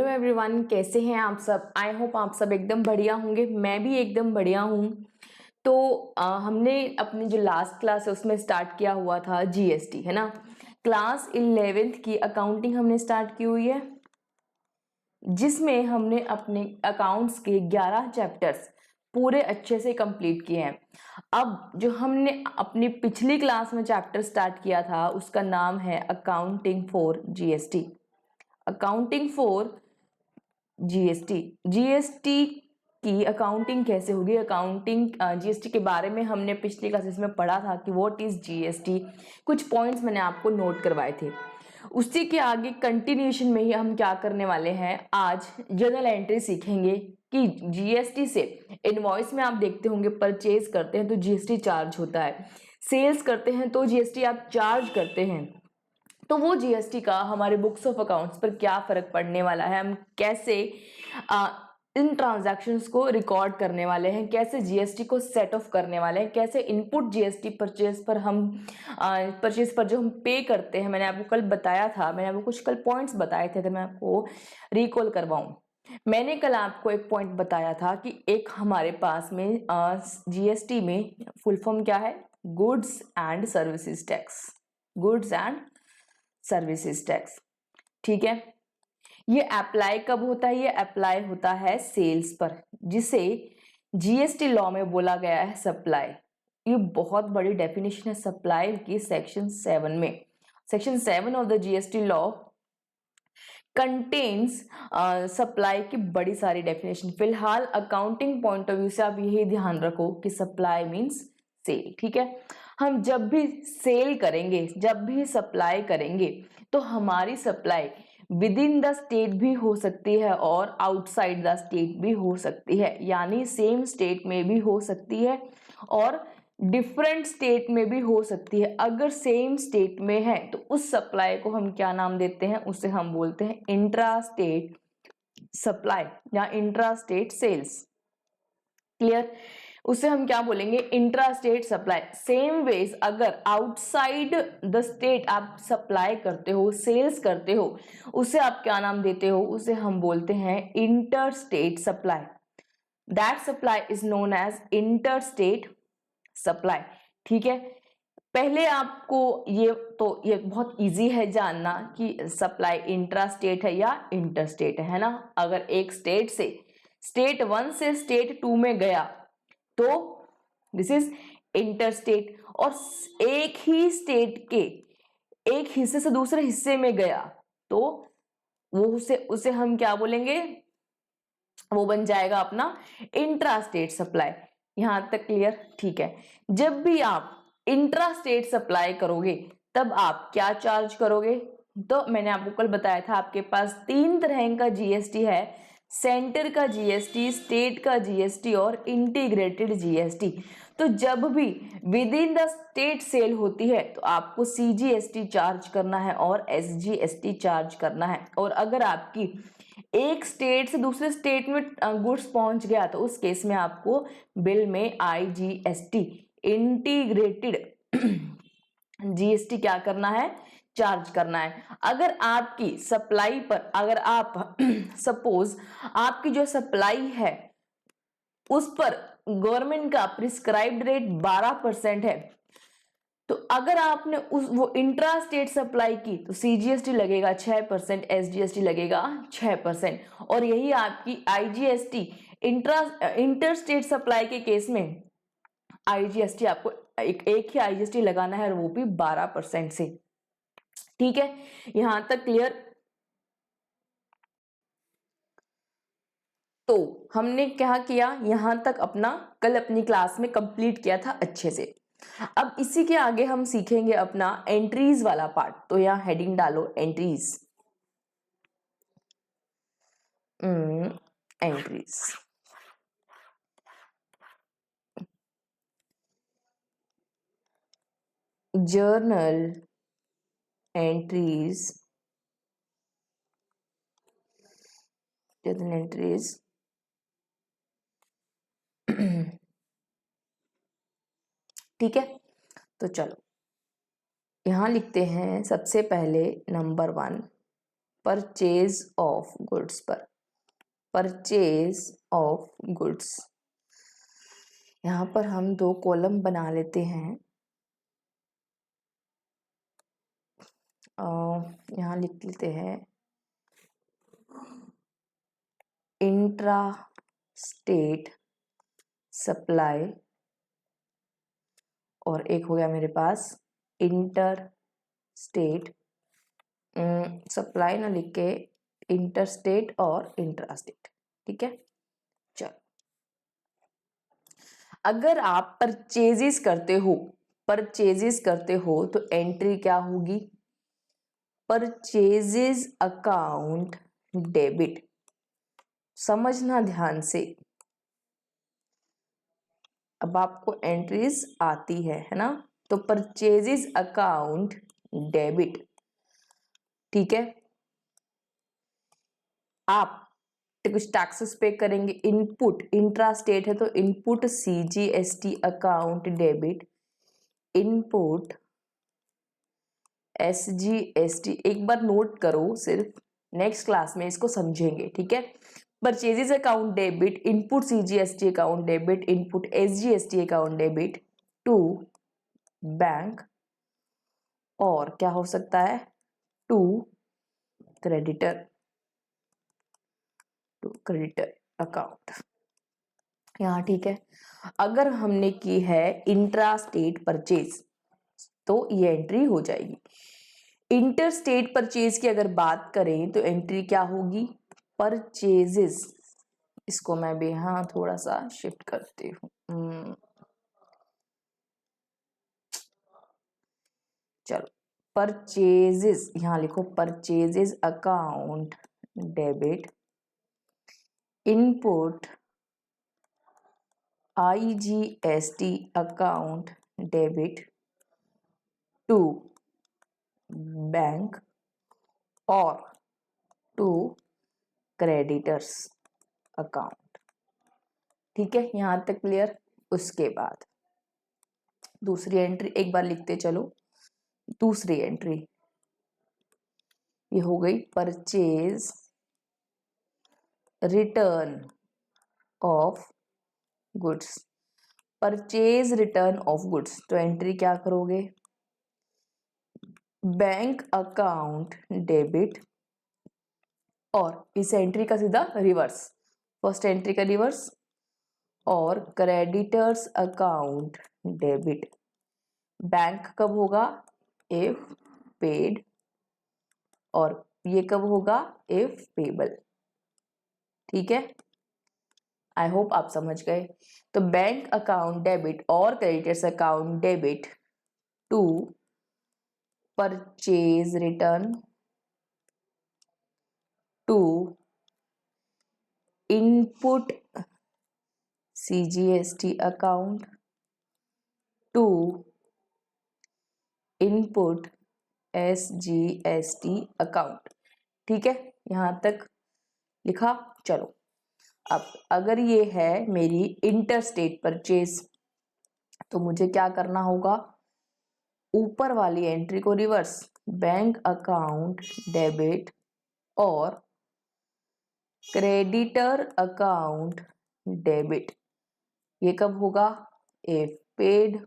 Everyone, कैसे हैं आप सब। आई होप आप सब एकदम बढ़िया होंगे। मैं भी एकदम बढ़िया हूँ। तो हमने अपनी जो लास्ट क्लास है उसमें स्टार्ट किया हुआ था जीएसटी, है ना। क्लास 11th की अकाउंटिंग हमने स्टार्ट की हुई है, जिसमें हमने अपने अकाउंट्स के 11 चैप्टर्स पूरे अच्छे से कंप्लीट किए हैं। अब जो हमने अपनी पिछली क्लास में चैप्टर स्टार्ट किया था उसका नाम है accounting for GST. Accounting for GST. GST की अकाउंटिंग कैसे होगी, अकाउंटिंग जीएसटी के बारे में हमने पिछली क्लासेस में पढ़ा था कि व्हाट इज जीएसटी। कुछ पॉइंट्स मैंने आपको नोट करवाए थे। उसी के आगे कंटिन्यूएशन में ही हम क्या करने वाले हैं, आज जर्नल एंट्री सीखेंगे कि जीएसटी से इनवॉइस में आप देखते होंगे परचेज करते हैं तो जीएसटी चार्ज होता है, सेल्स करते हैं तो जीएसटी आप चार्ज करते हैं। तो वो जीएसटी का हमारे बुक्स ऑफ अकाउंट्स पर क्या फर्क पड़ने वाला है, हम कैसे इन ट्रांजैक्शंस को रिकॉर्ड करने वाले हैं, कैसे जीएसटी को सेट ऑफ करने वाले हैं, कैसे इनपुट जीएसटी परचेज पर हम परचेज पर जो हम पे करते हैं। मैंने आपको कल बताया था, मैंने आपको कुछ कल पॉइंट्स बताए थे, अगर मैं आपको रिकॉल करवाऊं। मैंने कल आपको एक पॉइंट बताया था कि एक हमारे पास में जीएसटी में फुल फॉर्म क्या है, goods and services tax. Goods and services tax, ठीक है। ये अप्लाई कब होता है, ये अप्लाई होता है सेल्स पर, जिसे जीएसटी लॉ में बोला गया है सप्लाई। ये बहुत बड़ी डेफिनेशन है सप्लाई की सेक्शन 7 में। Section 7 of the GST law contains supply की बड़ी सारी डेफिनेशन। फिलहाल अकाउंटिंग पॉइंट ऑफ व्यू से आप यही ध्यान रखो कि सप्लाई मीन्स सेल, ठीक है। हम जब भी सेल करेंगे, जब भी सप्लाई करेंगे, तो हमारी supply with in the state भी हो सकती है और आउटसाइड द स्टेट भी हो सकती है, यानी सेम स्टेट में भी हो सकती है और डिफरेंट स्टेट में भी हो सकती है। अगर सेम स्टेट में है तो उस सप्लाई को हम क्या नाम देते हैं, उसे हम बोलते हैं इंट्रा स्टेट सप्लाई या इंट्रा स्टेट सेल्स। क्लियर, उसे हम क्या बोलेंगे, intra state supply. Same ways अगर आउटसाइड द स्टेट आप सप्लाई करते हो, सेल्स करते हो, उसे आप क्या नाम देते हो, उसे हम बोलते हैं inter state supply. That supply is known as inter state supply, ठीक है। पहले आपको ये बहुत इजी है जानना कि सप्लाई इंट्रा स्टेट है या इंटर स्टेट है ना। अगर एक स्टेट से स्टेट 1 से स्टेट 2 में गया तो दिस इज इंटर स्टेट, और एक ही स्टेट के एक हिस्से से दूसरे हिस्से में गया तो वो उसे हम क्या बोलेंगे, वो बन जाएगा अपना इंट्रा स्टेट सप्लाई। यहां तक क्लियर, ठीक है। जब भी आप इंट्रा स्टेट सप्लाई करोगे तब आप क्या चार्ज करोगे, तो मैंने आपको कल बताया था आपके पास 3 तरह का जीएसटी है, सेंटर का जीएसटी, स्टेट का जीएसटी और इंटीग्रेटेड जीएसटी। तो जब भी within the state sale होती है तो आपको सीजीएसटी चार्ज करना है और एसजीएसटी चार्ज करना है। और अगर आपकी एक स्टेट से दूसरे स्टेट में गुड्स पहुंच गया तो उस केस में आपको बिल में आईजीएसटी इंटीग्रेटेड जीएसटी क्या करना है, चार्ज करना है। अगर आपकी सप्लाई पर, अगर आप सपोज आपकी जो सप्लाई है उस पर गवर्नमेंट का प्रिस्क्राइब्ड रेट 12% है, तो अगर आपने वो इंट्रा स्टेट सप्लाई की तो सीजीएसटी लगेगा 6%, एसजीएसटी लगेगा 6%। और यही आपकी आईजीएसटी इंटर स्टेट सप्लाई के केस में आईजीएसटी आपको एक ही आईजीएसटी लगाना है और वो भी 12% से, ठीक है। यहां तक क्लियर। तो हमने क्या किया, यहां तक अपना कल अपनी क्लास में कंप्लीट किया था अच्छे से। अब इसी के आगे हम सीखेंगे अपना एंट्रीज वाला पार्ट। तो यहां हेडिंग डालो entries. Entries, journal entries, journal entries ठीक है। तो चलो यहां लिखते हैं सबसे पहले नंबर 1, परचेज ऑफ गुड्स पर, परचेज ऑफ गुड्स। यहाँ पर हम 2 कॉलम बना लेते हैं। यहाँ लिख लेते हैं इंट्रा स्टेट सप्लाई, और एक हो गया मेरे पास इंटर स्टेट सप्लाई, ना लिख के इंटर स्टेट और इंट्रा स्टेट। ठीक है, चलो। अगर आप परचेजेस करते हो तो एंट्री क्या होगी? Purchases account debit. समझना ध्यान से, अब आपको एंट्रीज आती है ना? तो परचेजेस अकाउंट डेबिट, ठीक है। आप कुछ टैक्सेस पे करेंगे, इनपुट इंट्रा स्टेट है तो input CGST account debit, input SGST। एक बार नोट करो, सिर्फ नेक्स्ट क्लास में इसको समझेंगे, ठीक है। Purchases account debit, input CGST account debit, input SGST account debit to bank, और क्या हो सकता है? To creditor account. यहाँ ठीक है। अगर हमने की है इंट्रा स्टेट परचेज तो ये एंट्री हो जाएगी। इंटर स्टेट परचेज की अगर बात करें तो एंट्री क्या होगी? परचेजेस। इसको मैं भी यहाँ थोड़ा सा शिफ्ट करती हूँ। चलो, परचेजेस यहाँ लिखो, purchases account debit, input IGST account debit to bank और टू क्रेडिटर्स अकाउंट। ठीक है, यहां तक क्लियर? उसके बाद दूसरी एंट्री एक बार लिखते चलो। दूसरी एंट्री ये हो गई purchase return of goods. Purchase return of goods, तो एंट्री क्या करोगे? बैंक अकाउंट डेबिट, और इस एंट्री का सीधा रिवर्स, फर्स्ट एंट्री का रिवर्स, और क्रेडिटर्स अकाउंट डेबिट। बैंक कब होगा? इफ पेड, और ये कब होगा? If payable. ठीक है, आई होप आप समझ गए। तो बैंक अकाउंट डेबिट और creditors account debit to purchase return to input CGST account to input SGST account. ठीक है, यहां तक लिखा? चलो, अब अगर ये है मेरी इंटर स्टेट परचेज तो मुझे क्या करना होगा? ऊपर वाली एंट्री को रिवर्स, बैंक अकाउंट डेबिट और क्रेडिटर अकाउंट डेबिट। ये कब होगा? इफ पेड,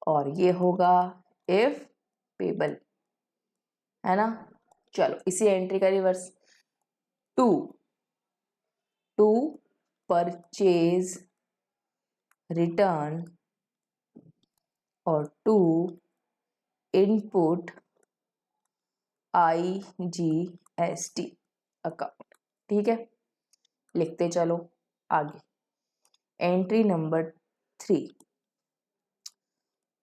और ये होगा इफ पेबल, है ना? चलो, इसी एंट्री का रिवर्स, टू परचेज रिटर्न और टू इनपुट IGST अकाउंट। ठीक है, लिखते चलो आगे। Entry number 3,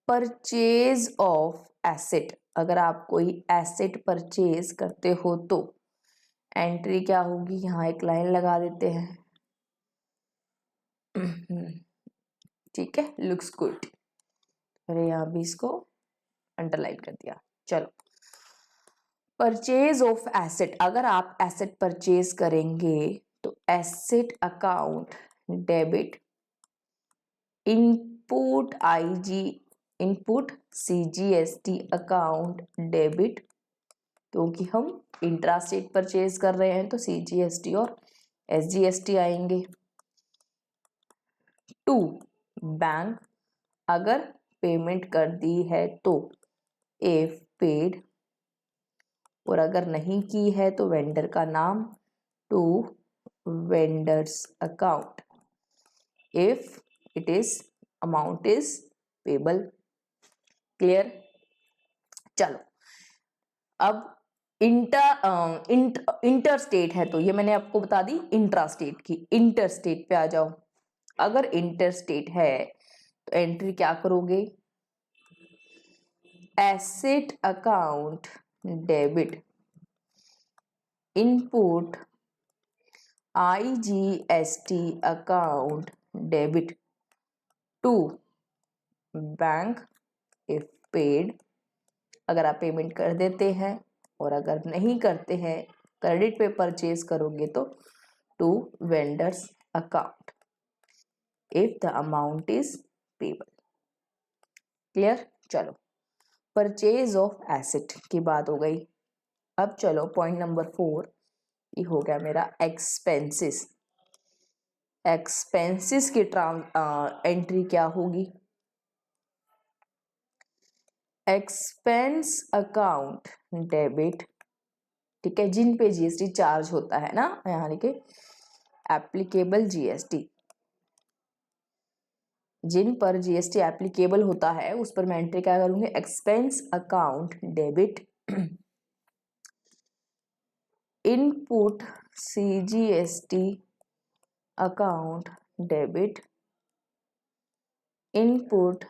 purchase of asset. अगर आप कोई एसेट परचेज करते हो तो एंट्री क्या होगी? यहाँ एक लाइन लगा देते हैं। ठीक है, लुक्स गुड। अरे यहाँ भी इसको अंडरलाइन कर दिया। चलो, परचेज ऑफ एसेट, अगर आप एसेट परचेज करेंगे तो asset account debit, input CGST account debit क्योंकि हम इंट्रा स्टेट परचेज कर रहे हैं तो CGST और SGST आएंगे। 2, बैंक अगर पेमेंट कर दी है तो इफ पेड, और अगर नहीं की है तो वेंडर का नाम, to vendors account if it is amount is payable. Clear? चलो अब इंटर स्टेट है तो ये मैंने आपको बता दी इंट्रा स्टेट की। इंटर स्टेट पे आ जाओ। अगर इंटर स्टेट है तो एंट्री क्या करोगे? Asset account debit input IGST account debit to bank if paid, अगर आप पेमेंट कर देते हैं, और अगर नहीं करते हैं क्रेडिट पे परचेज करोगे तो to vendors account if the amount is payable. Clear? चलो परचेज ऑफ एसेट की बात हो गई। अब चलो पॉइंट नंबर 4, ये हो गया मेरा एक्सपेंसेस। एक्सपेंसेस की एंट्री क्या होगी? एक्सपेंस अकाउंट डेबिट, ठीक है, जिन पे GST चार्ज होता है ना, यहाँ लिखे एप्लीकेबल GST, जिन पर GST एप्लीकेबल होता है उस पर मैं एंट्री क्या करूंगी? Expense account debit input CGST account debit input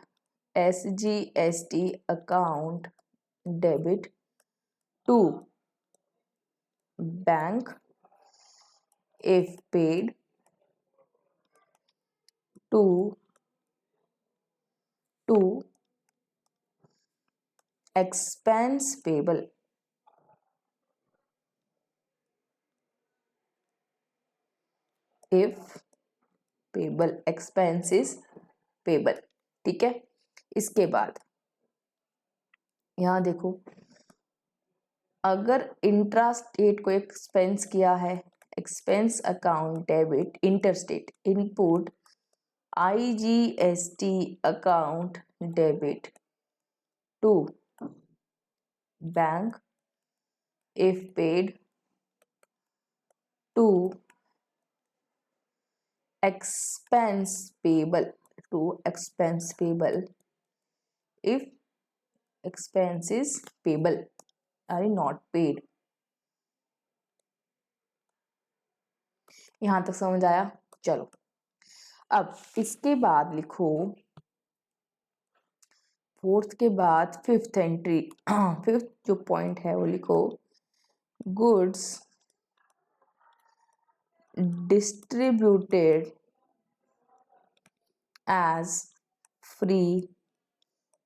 SGST account debit to bank if paid to expense payable if payable, expense is payable। ठीक है, इसके बाद यहाँ देखो, अगर इंट्रा स्टेट को एक्सपेंस किया है, expense account debit interstate input IGST account debit to bank if paid to expense payable, to expense payable if expense is payable are not paid। यहां तक समझ आया? चलो अब इसके बाद लिखो, फोर्थ के बाद फिफ्थ एंट्री, फिफ्थ जो पॉइंट है वो लिखो, goods distributed as free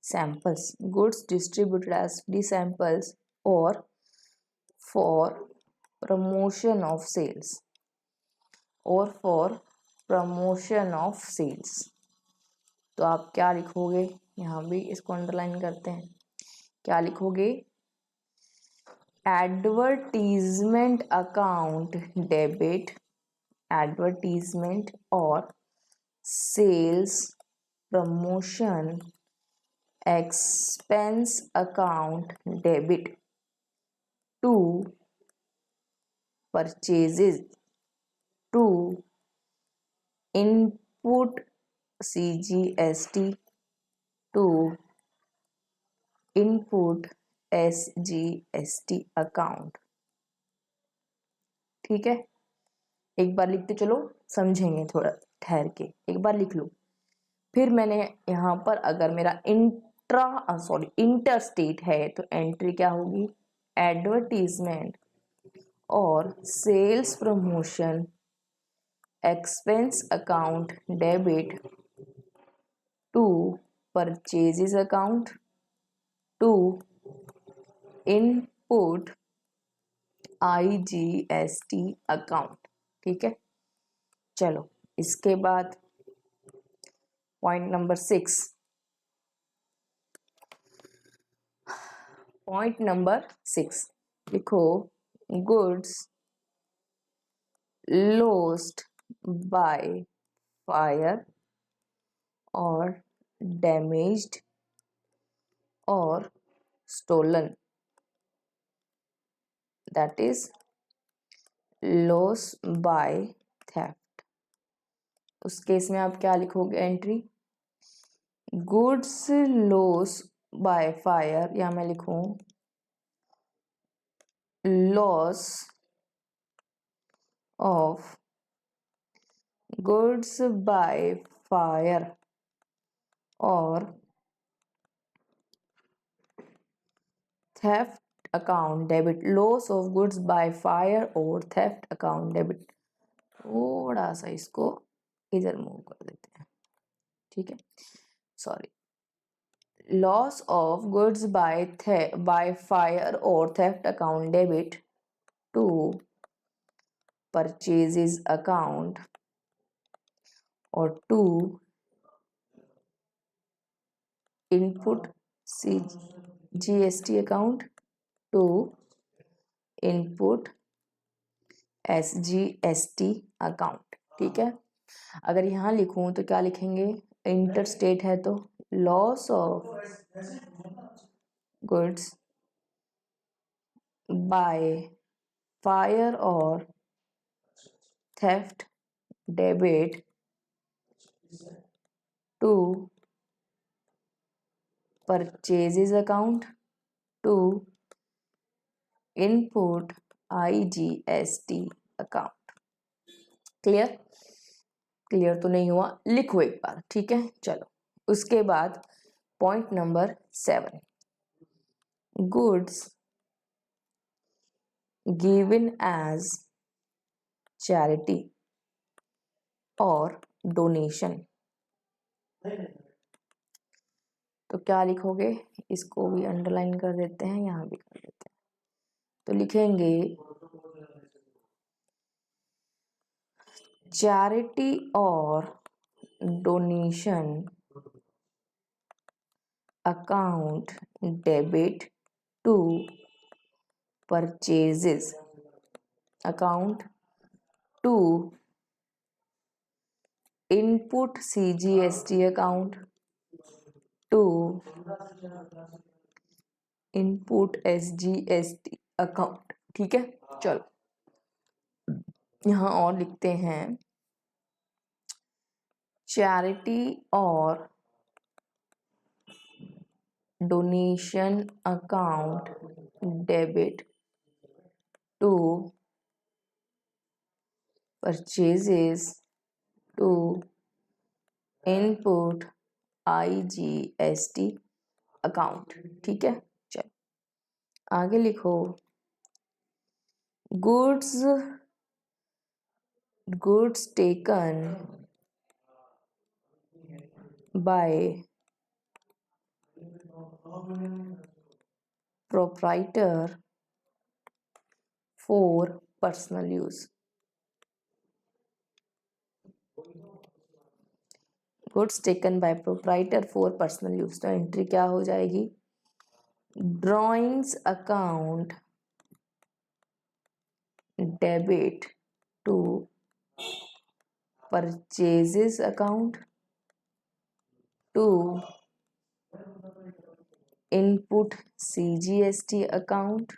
samples, goods distributed as free samples or for promotion of sales, or for promotion of sales। तो आप क्या लिखोगे? यहाँ भी इसको अंडरलाइन करते हैं। क्या लिखोगे? एडवर्टीजमेंट अकाउंट डेबिट, एडवर्टीजमेंट और sales promotion expense account debit to purchases to input CGST to input SGST account. ठीक है, एक बार लिखते चलो, समझेंगे थोड़ा ठहर के, एक बार लिख लो। फिर मैंने यहाँ पर अगर मेरा इंटर स्टेट है तो एंट्री क्या होगी? एडवर्टीजमेंट और sales promotion expense account debit to purchases account to input IGST account. ठीक है, चलो इसके बाद पॉइंट नंबर 6, पॉइंट नंबर 6 लिखो goods lost by fire or damaged or stolen, that is loss by theft। उस केस में आप क्या लिखोगे entry, goods loss by fire, या मैं लिखूं loss of goods by fire और theft account debit, loss of goods by fire और थेफ्ट अकाउंट डेबिट। थोड़ा सा इसको इधर मूव कर देते हैं, ठीक है, sorry, loss of goods by fire और theft account debit to purchases account और to input GST account to input SGST account. ठीक है, अगर यहाँ लिखूं तो क्या लिखेंगे, इंटर स्टेट है तो loss of goods by fire और theft debit to purchases account to input IGST account. Clear, clear तो नहीं हुआ, लिखो एक बार, ठीक है। चलो उसके बाद point number 7, goods given as charity और डोनेशन, तो क्या लिखोगे, इसको भी अंडरलाइन कर देते हैं, यहाँ भी कर देते हैं, तो लिखेंगे चैरिटी और donation account debit to purchases account to input CGST account to input SGST account. ठीक है, चलो यहाँ और लिखते हैं चैरिटी और donation account debit to purchases to input IGST account. ठीक है, चलो आगे लिखो goods taken by proprietor for personal use, goods taken by proprietor for personal use, तो एंट्री क्या हो जाएगी, drawings account debit to purchases account to input CGST account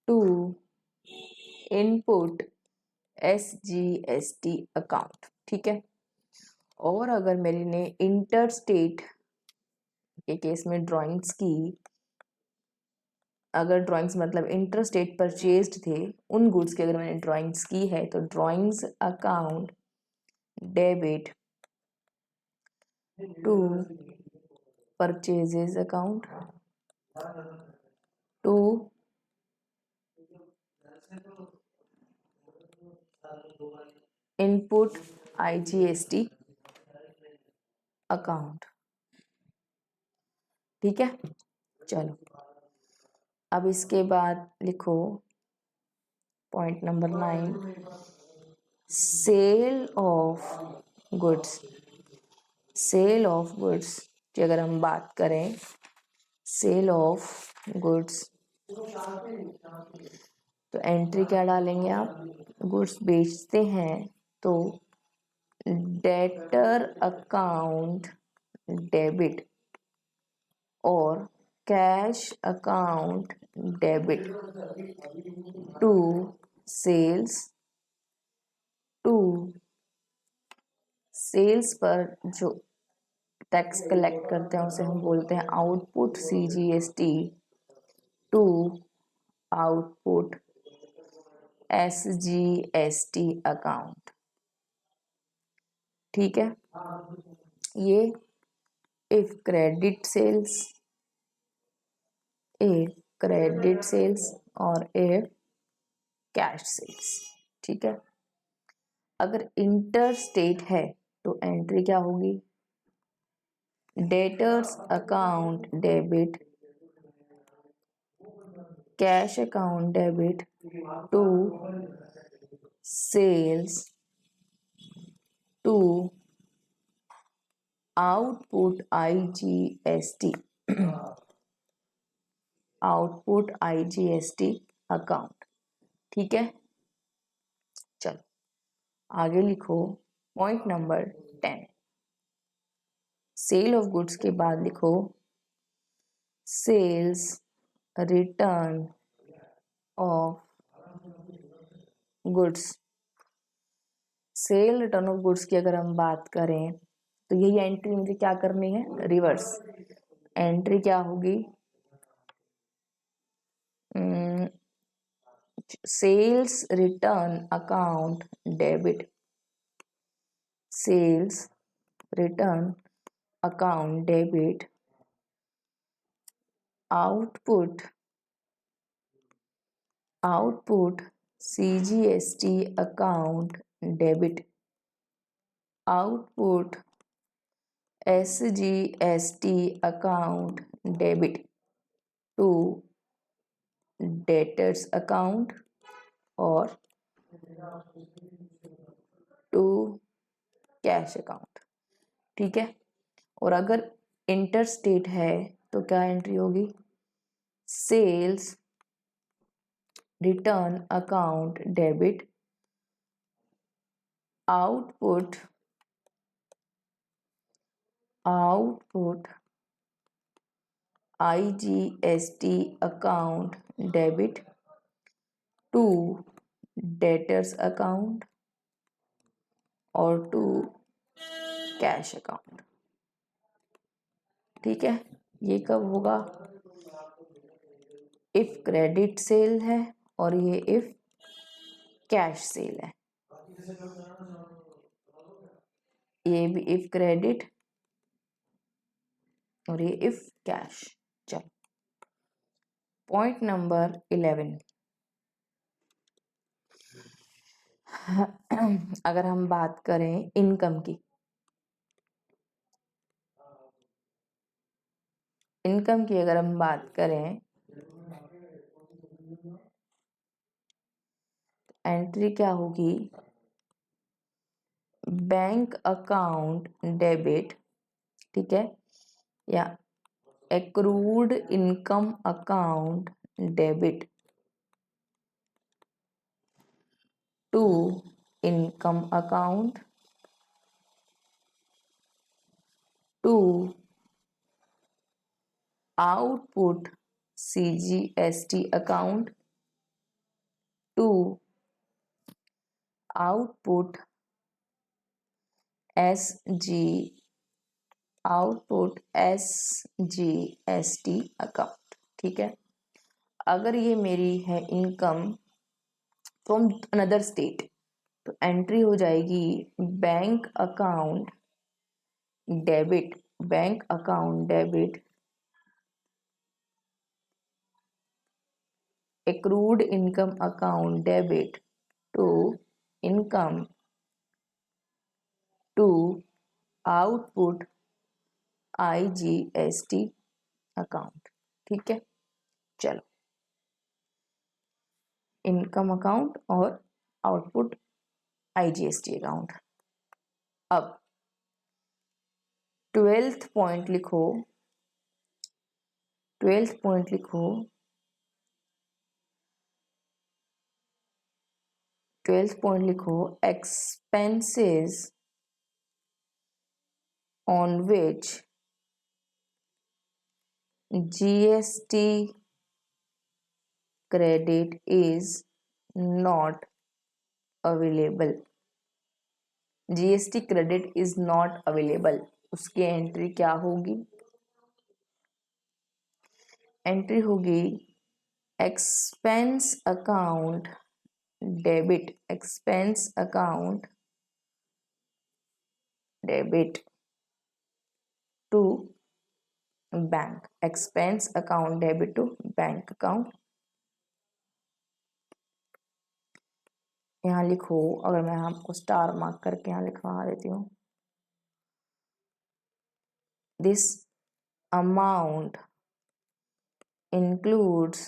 to input SGST account. ठीक है, और अगर मेरी ने इंटर स्टेट के केस में ड्राइंग्स की, अगर ड्राइंग्स मतलब इंटर स्टेट परचेज्ड थे उन गुड्स की अगर मैंने ड्राइंग्स की है, तो drawings account debit to purchases account to input IGST account. ठीक है, चलो अब इसके बाद लिखो point number 9, sale of goods, sale of goods की अगर हम बात करें, सेल ऑफ गुड्स तो एंट्री क्या डालेंगे आप, गुड्स बेचते हैं तो डेटर अकाउंट डेबिट और cash account debit to sales, to sales पर जो टैक्स कलेक्ट करते हैं उसे हम बोलते हैं output CGST to output SGST account. ठीक है, ये if credit sales, if credit sales और इफ कैश सेल्स। ठीक है, अगर इंटर स्टेट है तो एंट्री क्या होगी, debtors account debit cash account debit to sales to output IGST output IGST account. ठीक है, चलो आगे लिखो point number 10। Sale of goods के बाद लिखो sales return of goods. Sale return of goods की अगर हम बात करें तो यही एंट्री मुझे क्या करनी है, रिवर्स। एंट्री क्या होगी, sales return account debit, sales return account debit output CGST account debit output SGST account debit to debtors account और टू कैश अकाउंट। ठीक है, और अगर इंटर स्टेट है तो क्या एंट्री होगी, sales return account debit output IGST account debit to debtors account और टू कैश अकाउंट। ठीक है, ये कब होगा, इफ क्रेडिट सेल है और ये इफ कैश सेल है, ये भी इफ क्रेडिट और ये इफ कैश। चलो पॉइंट नंबर 11। अगर हम बात करें इनकम की, इनकम की अगर हम बात करें एंट्री क्या होगी, बैंक अकाउंट डेबिट, ठीक है, या accrued income account debit to income account to output CGST account to output SGST account. ठीक है, अगर ये मेरी है इनकम फ्रॉम अनदर स्टेट तो एंट्री हो जाएगी bank account debit, bank account debit accrued income account debit to income to output IGST account. ठीक है, चलो इनकम अकाउंट और आउटपुट IGST अकाउंट। अब 12th पॉइंट लिखो, 12th पॉइंट लिखो 12th पॉइंट लिखो, expenses on which GST credit is not available. GST credit is not available, उसकी entry क्या होगी? एंट्री होगी expense account debit, expense account debit to bank, expense account debit to bank account. यहाँ लिखो, अगर मैं आपको स्टार मार्क करके यहाँ लिखवा देती हूँ, this amount includes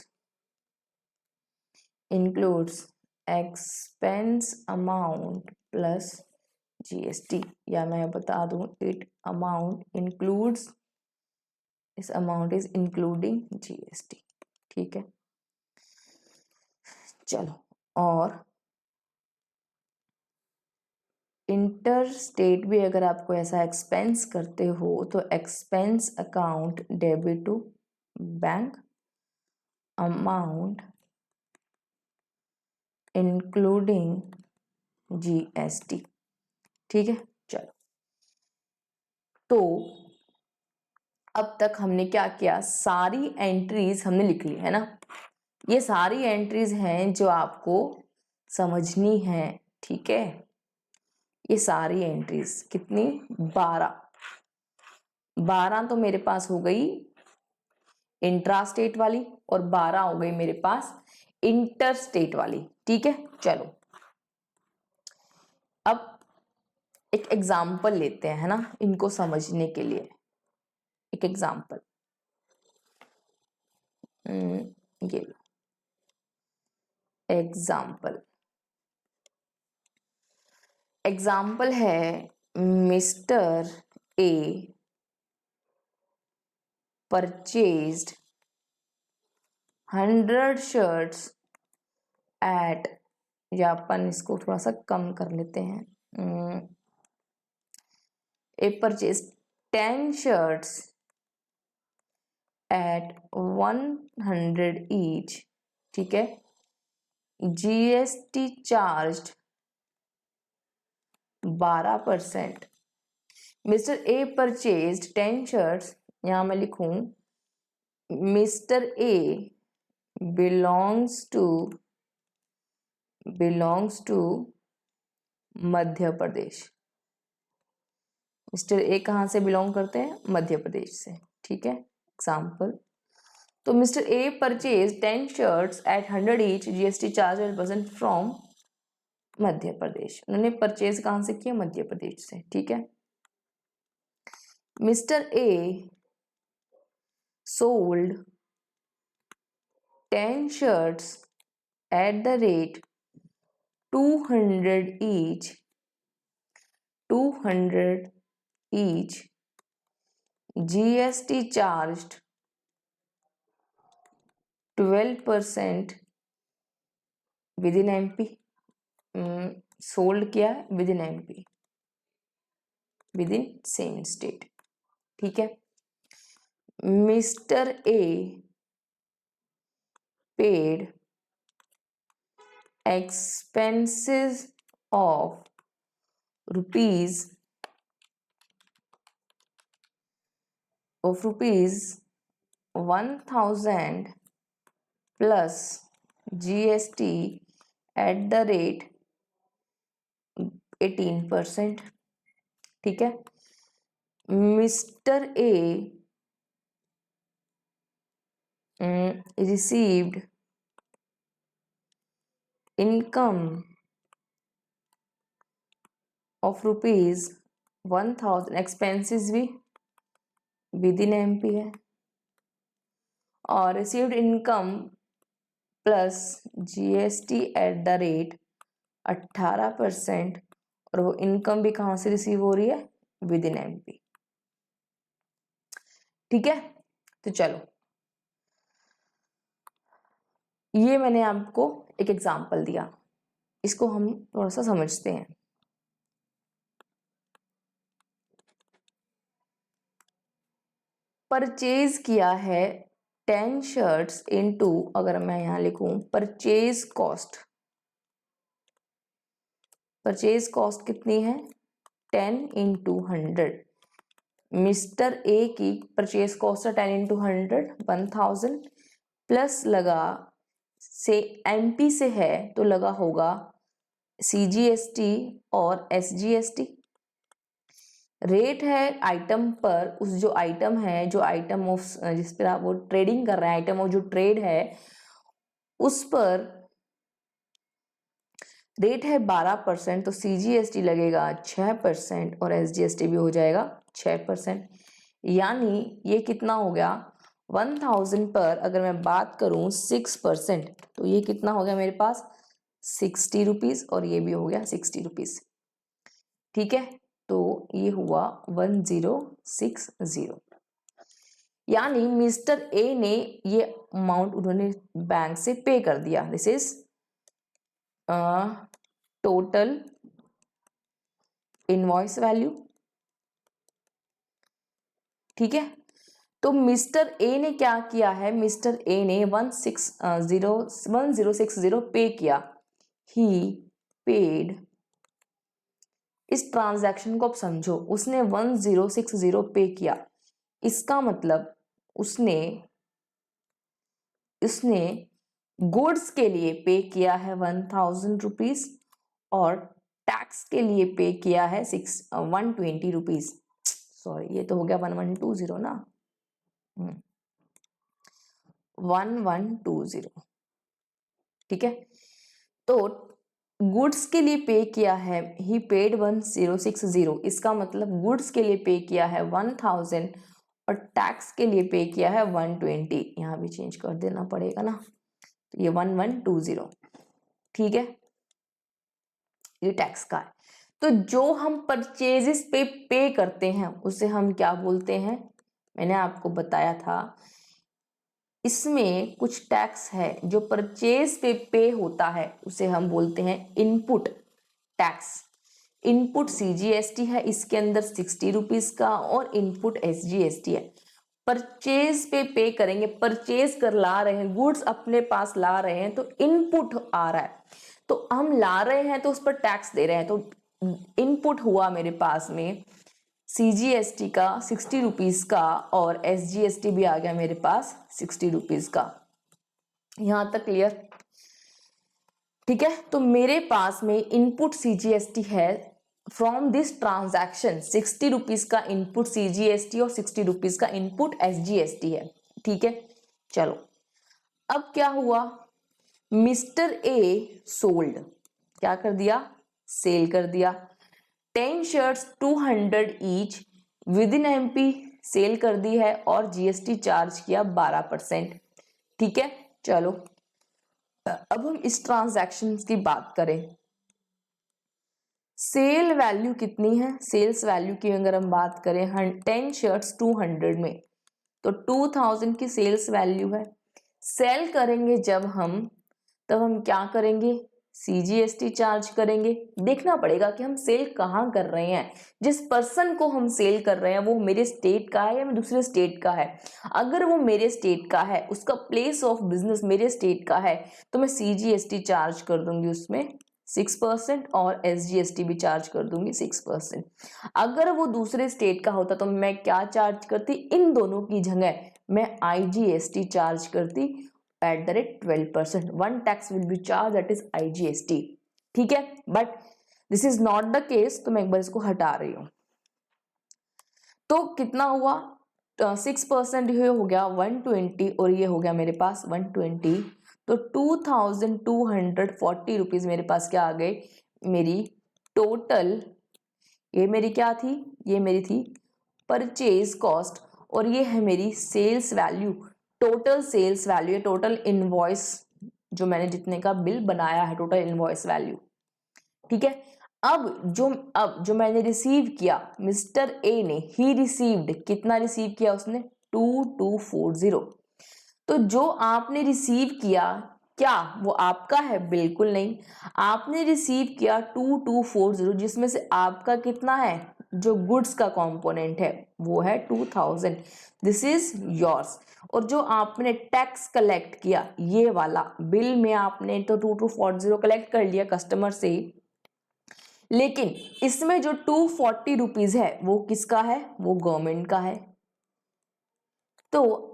expense amount plus GST, या मैं बता दूं इट अमाउंट includes, इस अमाउंट इज इंक्लूडिंग GST। ठीक है, चलो। और इंटर स्टेट भी अगर आपको ऐसा एक्सपेंस करते हो तो expense account debit to bank amount including GST। ठीक है, चलो। तो अब तक हमने क्या किया, सारी एंट्रीज हमने लिख ली है ना। ये सारी एंट्रीज हैं जो आपको समझनी है। ठीक है, ये सारी एंट्रीज कितनी, 12 तो मेरे पास हो गई इंट्रा स्टेट वाली और 12 हो गई मेरे पास इंटर स्टेट वाली। ठीक है, चलो अब एक एग्जाम्पल लेते हैं, है ना, इनको समझने के लिए। एक एग्जाम्पल, ये लो एग्जाम्पल। एग्जाम्पल है mister A purchased 100 shirts at, या अपन इसको थोड़ा सा कम कर लेते हैं, A purchase 10 shirts at 100 each. ठीक है, GST charged 12%। Mister A purchased 10 shirts, यहां मैं लिखूं mister A belongs to Madhya Pradesh. Mister A कहाँ से बिलोंग करते हैं, मध्य प्रदेश से। ठीक है, एग्जाम्पल। तो mister A purchase 10 shirts at 100 each, GST charge 12% from Madhya Pradesh. उन्होंने परचेज कहाँ से किया, मध्य प्रदेश से। ठीक है, mister A sold 10 shirts at the rate 200 each, 200 each, GST charged 12% within MP। Sold किया है with in MP, with in same state. ठीक है, mister A paid expenses of rupees 1000 plus GST at the rate 18%। ठीक है, mister A received income of rupees 1000, expenses भी with in MP है, और received income plus GST at the rate 18%, और वो income भी कहाँ से रिसीव हो रही है, विद इन MP। ठीक है, तो चलो ये मैंने आपको एक एग्जाम्पल दिया। इसको हम थोड़ा सा समझते हैं। परचेज किया है 10 शर्ट्स इनटू, अगर मैं यहाँ लिखूं परचेज कॉस्ट, परचेज कॉस्ट कितनी है 10 इंटू 100। मिस्टर ए की परचेज कॉस्ट है 10 इंटू 100 1000 प्लस लगा से एमपी से है तो लगा होगा सीजीएसटी और एसजीएसटी। रेट है आइटम पर, उस जो आइटम है, जो आइटम ऑफ जिस पर आप वो ट्रेडिंग कर रहे हैं, आइटम ऑफ जो ट्रेड है उस पर रेट है 12%, तो सीजीएसटी लगेगा 6% और एसजीएसटी भी हो जाएगा 6%। यानी ये कितना हो गया 1000 पर अगर मैं बात करूं 6%, तो ये कितना हो गया मेरे पास 60 रुपीज और ये भी हो गया 60 रुपीज। ठीक है, तो ये हुआ 1060। यानी मिस्टर ए ने ये अमाउंट उन्होंने बैंक से पे कर दिया। This is total invoice value. ठीक है, तो मिस्टर ए ने क्या किया है, मिस्टर ए ने 1060 पे किया। ही पेड, इस ट्रांजैक्शन को आप समझो, उसने 1060 पे किया, इसका मतलब उसने गुड्स के लिए पे किया है 1000 रुपीज और टैक्स के लिए पे किया है 120 रुपीज। सॉरी, ये तो हो गया 1120 ना, 1120। ठीक है, तो गुड्स के लिए पे किया है, ही पेड 1060, इसका मतलब गुड्स के लिए पे किया है 1000 और टैक्स के लिए पे किया है 120। यहाँ भी चेंज कर देना पड़ेगा ना, तो ये 1120। ठीक है, ये टैक्स का है। तो जो हम परचेजेस पे करते हैं उसे हम क्या बोलते हैं, मैंने आपको बताया था इसमें कुछ टैक्स है जो परचेज पे होता है, उसे हम बोलते हैं इनपुट टैक्स। इनपुट सीजीएसटी है, इसके अंदर 60 रुपीज का, और इनपुट एसजीएसटी है। परचेज पे करेंगे, परचेज कर ला रहे हैं, गुड्स अपने पास ला रहे हैं तो इनपुट आ रहा है, तो हम ला रहे हैं तो उस पर टैक्स दे रहे हैं, तो इनपुट हुआ मेरे पास में सीजीएसटी का 60 रुपीज का और एसजीएसटी भी आ गया मेरे पास 60 रुपीज का। यहां तक क्लियर? ठीक है, तो मेरे पास में इनपुट सीजीएसटी है फ्रॉम दिस ट्रांजैक्शन, 60 रुपीज का इनपुट सीजीएसटी और 60 रुपीज का इनपुट एसजीएसटी है। ठीक है, चलो अब क्या हुआ, मिस्टर ए सोल्ड, क्या कर दिया, सेल कर दिया 10 shirts 200 each within MP, sale कर दी है और जीएसटी चार्ज किया 12%। ठीक है, चलो अब हम इस ट्रांजैक्शन की बात करें। सेल वैल्यू कितनी है, सेल्स वैल्यू की अगर हम बात करें 10 शर्ट्स 200 में, तो 2000 की सेल्स वैल्यू है। सेल करेंगे जब हम, तब हम क्या करेंगे, सीजीएसटी चार्ज करेंगे। देखना पड़ेगा कि हम सेल कहाँ कर रहे हैं, जिस पर्सन को हम सेल कर रहे हैं वो मेरे स्टेट का है या दूसरे स्टेट का है। अगर वो मेरे स्टेट का है, उसका प्लेस ऑफ बिजनेस मेरे स्टेट का है, तो मैं सीजीएसटी चार्ज कर दूंगी उसमें 6% और एसजीएसटी भी चार्ज कर दूंगी 6%। अगर वो दूसरे स्टेट का होता तो मैं क्या चार्ज करती, इन दोनों की जगह मैं आईजीएसटी चार्ज करती at the rate 12%. One tax will be charged, that is IGST. ठीक है, but this is not the case, तो मैं एक बार इसको हटा रही हूं। तो कितना हुआ, 6% ये हो गया 120 और ये हो गया मेरे पास 120, तो 2240 रुपीज मेरे पास क्या आ गए, मेरी टोटल, ये मेरी क्या थी, ये मेरी थी परचेज कॉस्ट और ये है मेरी sales value, total sales value, total invoice जो मैंने जितने का बिल बनाया है, टोटल इनवॉइस वैल्यू। ठीक है, अब जो मैंने रिसीव किया, मिस्टर ए ने, ही रिसीव्ड, कितना रिसीव किया उसने 2240। तो जो आपने रिसीव किया क्या वो आपका है? बिल्कुल नहीं। आपने रिसीव किया 2240, जिसमें से आपका कितना है? जो गुड्स का कंपोनेंट है वो है 2000, दिस इज योर्स। और जो आपने टैक्स कलेक्ट किया, ये वाला बिल में आपने तो 2240 कलेक्ट कर लिया कस्टमर से, लेकिन इसमें जो 240 रुपीज है वो किसका है? वो गवर्नमेंट का है। तो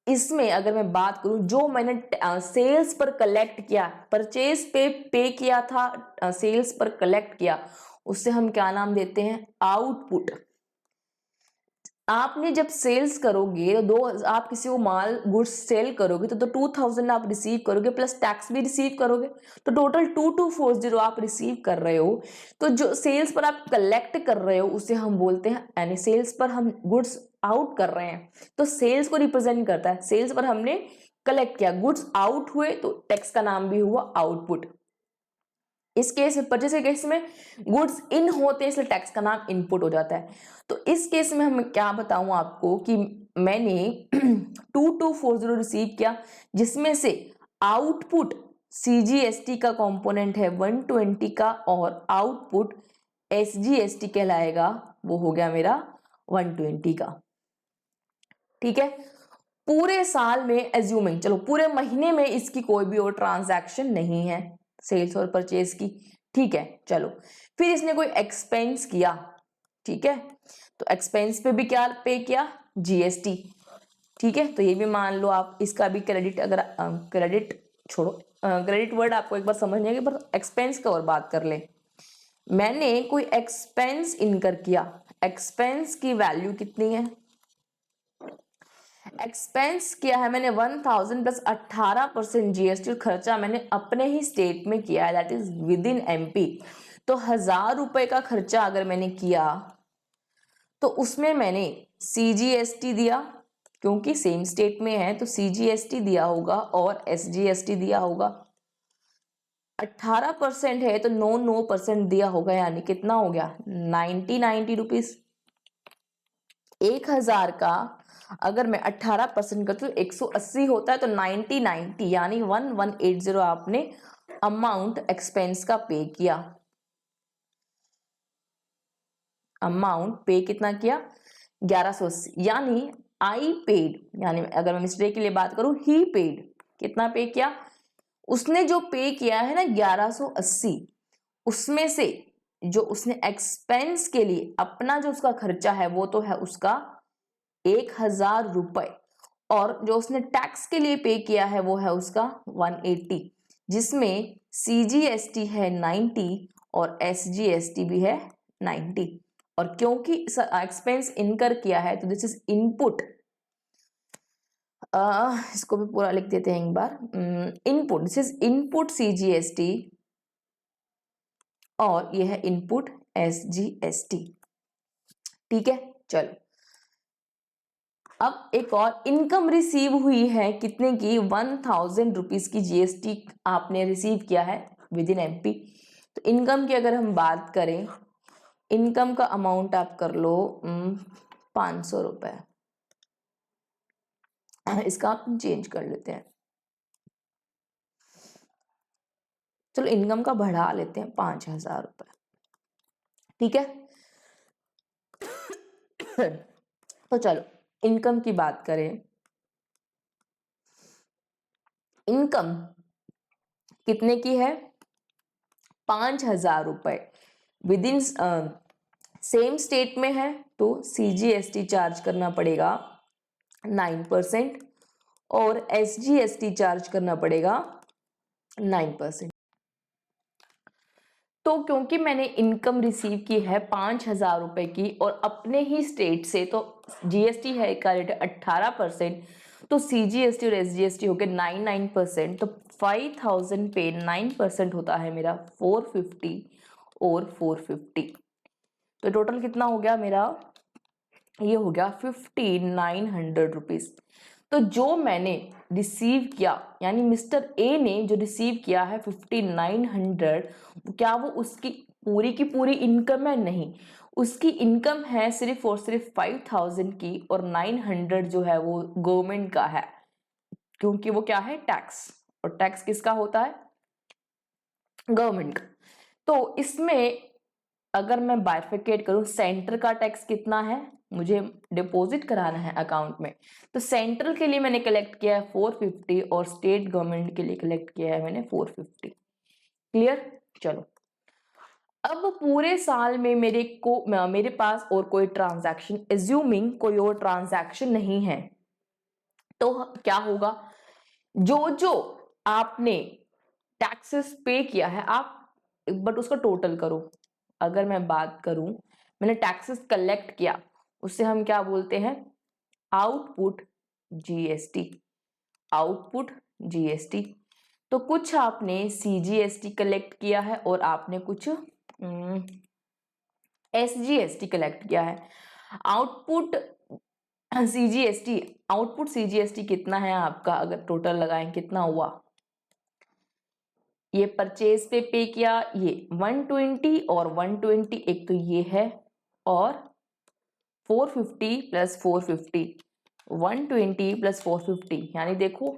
इसमें अगर मैं बात करूं, जो मैंने सेल्स पर कलेक्ट किया, परचेज पे किया था, सेल्स पर कलेक्ट किया, उससे हम क्या नाम देते हैं? आउटपुट। आपने जब सेल्स करोगे तो आप किसी को माल गुड्स सेल करोगे तो 2000 आप रिसीव करोगे, प्लस टैक्स भी रिसीव करोगे, तो टोटल 2240 आप रिसीव कर रहे हो। तो जो सेल्स पर आप कलेक्ट कर रहे हो उसे हम बोलते हैं, यानी सेल्स पर हम गुड्स आउट कर रहे हैं तो सेल्स को रिप्रेजेंट करता है। सेल्स पर हमने कलेक्ट किया, गुड्स आउट हुए तो टैक्स का नाम भी हुआ आउटपुट। इस केस में, परचेज के केस में गुड्स इन होते हैं इसलिए टैक्स का नाम इनपुट हो जाता है। तो इस केस में हम क्या बताऊं आपको कि मैंने 2240 रिसीव किया, जिसमें से आउटपुट सीजीएसटी का कंपोनेंट है 120 का, और आउटपुट एसजीएसटी कहलाएगा, वो हो गया मेरा 120 का। ठीक है, पूरे साल में एज्यूमिंग, चलो पूरे महीने में इसकी कोई भी और ट्रांजैक्शन नहीं है सेल्स और परचेज की। ठीक है, चलो फिर इसने कोई एक्सपेंस किया। ठीक है, तो एक्सपेंस पे भी क्या पे किया? जीएसटी। ठीक है, तो ये भी मान लो आप इसका भी क्रेडिट, अगर क्रेडिट छोड़ो, क्रेडिट वर्ड आपको एक बार समझने के, पर एक्सपेंस का और बात कर ले। मैंने कोई एक्सपेंस इनकर किया, एक्सपेंस की वैल्यू कितनी है? एक्सपेंस किया है मैंने 1000 प्लस 18% जीएसटी, खर्चा मैंने अपने ही स्टेट में किया है, that is with in MP. तो 1000 रुपए का खर्चा अगर मैंने किया तो उसमें मैंने सीजीएसटी दिया, क्योंकि सेम स्टेट में है तो सीजीएसटी दिया होगा और एसजीएसटी दिया होगा। 18% है तो 9% दिया होगा, यानी कितना हो गया? 90 रुपीज। 1000 का अगर मैं 18% करती हूँ 180 होता है, तो 90 यानी 1180 आपने अमाउंट एक्सपेंस का पे किया। अमाउंट पे कितना किया? 1180, यानी आई पेड, यानी अगर मैं मिस्टर के लिए बात करूं, ही पेड, कितना पे किया? उसने जो पे किया है ना 1180, उसमें से जो उसने एक्सपेंस के लिए अपना जो उसका खर्चा है वो तो है उसका 1000 रुपए, और जो उसने टैक्स के लिए पे किया है वो है उसका 180, जिसमें सीजीएसटी है 90 और एसजीएसटी भी है 90। और क्योंकि एक्सपेंस इनकर किया है तो दिस इज इनपुट, इसको भी पूरा लिख देते हैं एक बार। Input, this is input CGST और ये है इनपुट एसजीएसटी। ठीक है, चलो अब एक और इनकम रिसीव हुई है, कितने की? 1000 रुपीज की जीएसटी आपने रिसीव किया है विद इन एमपी। तो इनकम की अगर हम बात करें, इनकम का अमाउंट आप कर लो 500 रुपए, इसका आप चेंज कर लेते हैं, चलो इनकम का बढ़ा लेते हैं 5000 रुपए। ठीक है, तो चलो इनकम की बात करें। इनकम कितने की है? 5000 रुपए, विद इन सेम स्टेट में है तो सीजीएसटी चार्ज करना पड़ेगा 9% और एसजीएसटी चार्ज करना पड़ेगा 9%। तो क्योंकि मैंने इनकम रिसीव की है 5000 रुपए की और अपने ही स्टेट से, तो जीएसटी है का रेट 18%, तो सीजीएसटी और एसजीएसटी हो गए 9%, तो 5000 पे 9% होता है मेरा 450 और 450, तो टोटल कितना हो गया मेरा? ये हो गया 5900 रुपीज। तो जो मैंने रिसीव किया, यानी मिस्टर ए ने जो रिसीव किया है 5900, क्या वो उसकी पूरी की पूरी इनकम है? नहीं, उसकी इनकम है सिर्फ और सिर्फ 5000 की, और 900 जो है वो गवर्नमेंट का है, क्योंकि वो क्या है? टैक्स। और टैक्स किसका होता है? गवर्नमेंट का। तो इसमें अगर मैं बाइफरकेट करूं, सेंटर का टैक्स कितना है, मुझे डिपॉजिट कराना है अकाउंट में, तो सेंट्रल के लिए मैंने कलेक्ट किया है 450 और स्टेट गवर्नमेंट के लिए कलेक्ट किया है मैंने 450। क्लियर? चलो, अब पूरे साल में मेरे पास और कोई ट्रांजैक्शन, एज्यूमिंग कोई और ट्रांजैक्शन नहीं है, तो क्या होगा, जो जो आपने टैक्सेस पे किया है आप बट उसका टोटल करो। अगर मैं बात करूं, मैंने टैक्सेस कलेक्ट किया, उससे हम क्या बोलते हैं? Output GST. Output GST. तो कुछ आपने सीजीएसटी कलेक्ट किया है और आपने कुछ एसजीएसटी कलेक्ट किया है। आउटपुट सीजीएसटी कितना है आपका? अगर टोटल लगाएं कितना हुआ? ये परचेज पे किया, ये 120 और 120, एक तो ये है, और 450 प्लस 450, 120 प्लस 450, यानी देखो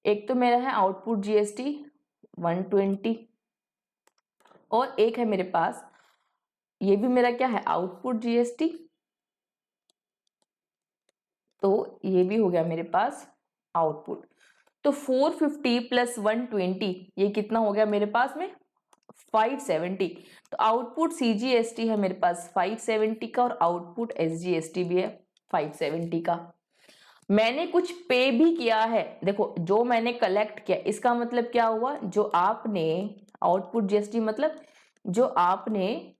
एक तो मेरा है आउटपुट जीएसटी 120, और एक है मेरे पास, ये भी मेरा क्या है? Output GST. तो ये भी हो गया मेरे पास आउटपुट। तो 450 प्लस 120, ये कितना हो गया मेरे पास में? 570। तो आउटपुट सीजीएसटी है मेरे पास 570 का, और आउटपुट एसजीएसटी भी है 570 का। मैंने कुछ पे भी किया है, देखो जो मैंने कलेक्ट किया, इसका मतलब क्या हुआ? जो आपने आउटपुट जीएसटी मतलब जो आपने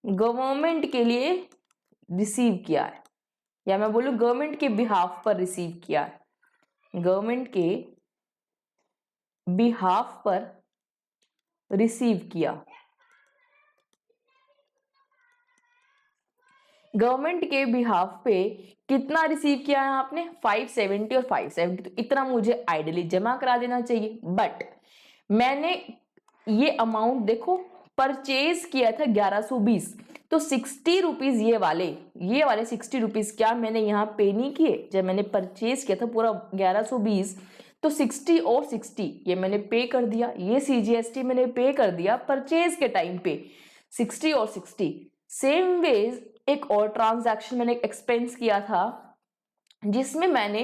गवर्नमेंट के लिए रिसीव किया है, या मैं बोलूं गवर्नमेंट के बिहाफ पर रिसीव किया है, गवर्नमेंट के बिहाफ पर रिसीव किया। गवर्नमेंट के बिहाफ पे कितना रिसीव किया है आपने? 570 और 570, तो इतना मुझे आइडियली जमा करा देना चाहिए। बट मैंने ये अमाउंट देखो परचेज किया था 1120, तो 60 रुपीज ये वाले 60 रुपीज क्या मैंने यहाँ पे नहीं किए? जब मैंने परचेज किया था पूरा 1120, तो 60 और 60 ये मैंने पे कर दिया, ये सीजीएसटी मैंने पे कर दिया परचेज के टाइम पे 60 और 60। सेम वेज एक और ट्रांजैक्शन मैंने एक्सपेंस किया था जिसमें मैंने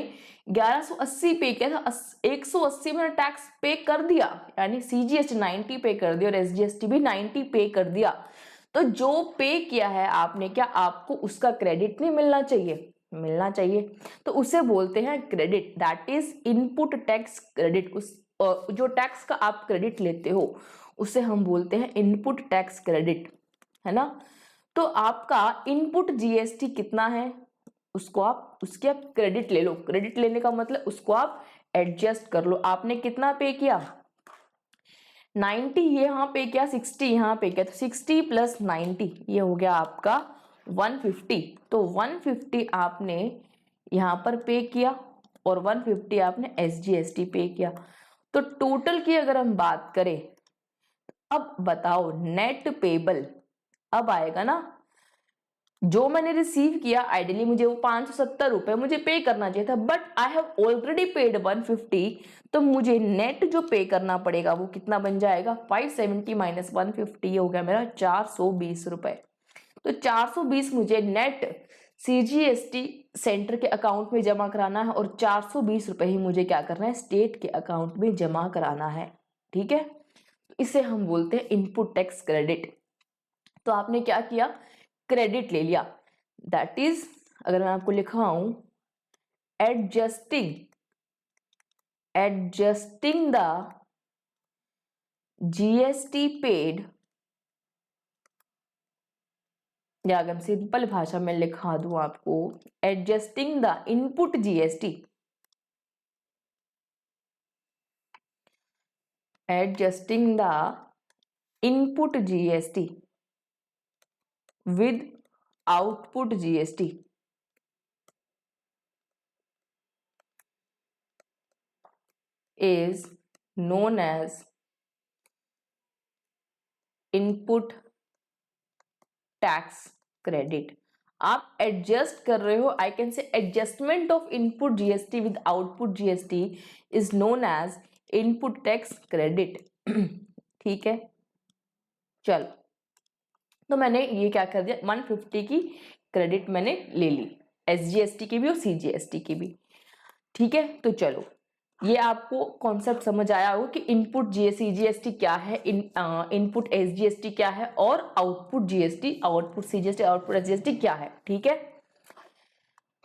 1180 पे किया था, 180 मैंने टैक्स पे कर दिया, यानी सीजीएसटी 90 पे कर दिया और एसजीएसटी भी 90 पे कर दिया। तो जो पे किया है आपने, क्या आपको उसका क्रेडिट नहीं मिलना चाहिए? मिलना चाहिए। तो उसे बोलते हैं credit, that is input tax credit. उस जो टैक्स का आप क्रेडिट लेते हो उसे हम बोलते हैं इनपुट टैक्स क्रेडिट, है ना? तो आपका इनपुट जीएसटी कितना है, उसको उसकी आप क्रेडिट ले लो। क्रेडिट लेने का मतलब उसको आप एडजस्ट कर लो। आपने कितना पे किया? 90 यहाँ पे किया, 60 यहाँ पे किया, तो 60 प्लस 90 ये हो गया आपका 150। तो 150 आपने यहाँ पर पे किया और 150 आपने एसजीएसटी पे किया। तो टोटल की अगर हम बात करें, अब बताओ नेट पेबल अब आएगा ना। जो मैंने रिसीव किया आइडियली मुझे वो 570 रुपए मुझे पे करना चाहिए था, but I have already paid 150, तो मुझे नेट जो पे करना पड़ेगा वो कितना बन जाएगा? 570 माइनस 150, ये हो गया मेरा 420 रुपए। तो 420 मुझे नेट सीजीएसटी सेंटर के अकाउंट में जमा कराना है, और 420 रुपए ही मुझे क्या करना है? स्टेट के अकाउंट में जमा कराना है। ठीक है, इसे हम बोलते हैं इनपुट टैक्स क्रेडिट। तो आपने क्या किया? क्रेडिट ले लिया। दैट इज, अगर मैं आपको लिखाऊं, एडजस्टिंग द जीएसटी पेड, या अगर सिंपल भाषा में लिखा दूं आपको, adjusting the input GST, adjusting the input GST with output GST is known as input tax credit। आप एडजस्ट कर रहे हो, I can say adjustment of input GST with output GST is known as input tax credit. ठीक है, चलो, तो मैंने ये क्या कर दिया, 150 की क्रेडिट मैंने ले ली, एसजीएसटी की भी और सीजीएसटी की भी। ठीक है, तो चलो, ये आपको कॉन्सेप्ट समझ आया होगा कि इनपुट सीजीएसटी क्या है, इनपुट एसजीएसटी क्या है और output GST, output CGST, output SGST क्या है। ठीक है,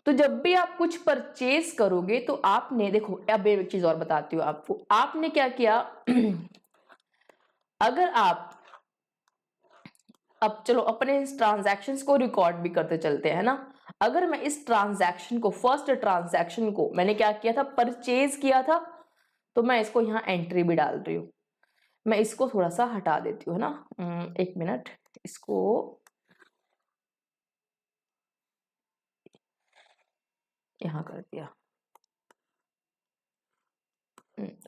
तो जब भी आप कुछ परचेज करोगे तो आपने देखो, अब एक चीज और बताती हूँ आपको, आपने क्या किया अगर आप, अब चलो अपने इस ट्रांजैक्शंस को रिकॉर्ड भी करते चलते हैं ना। अगर मैं इस ट्रांजैक्शन को, फर्स्ट ट्रांजैक्शन को मैंने क्या किया था, परचेज किया था, तो मैं इसको यहाँ एंट्री भी डाल रही हूँ। मैं इसको थोड़ा सा हटा देती हूँ ना, एक मिनट, इसको यहाँ कर दिया,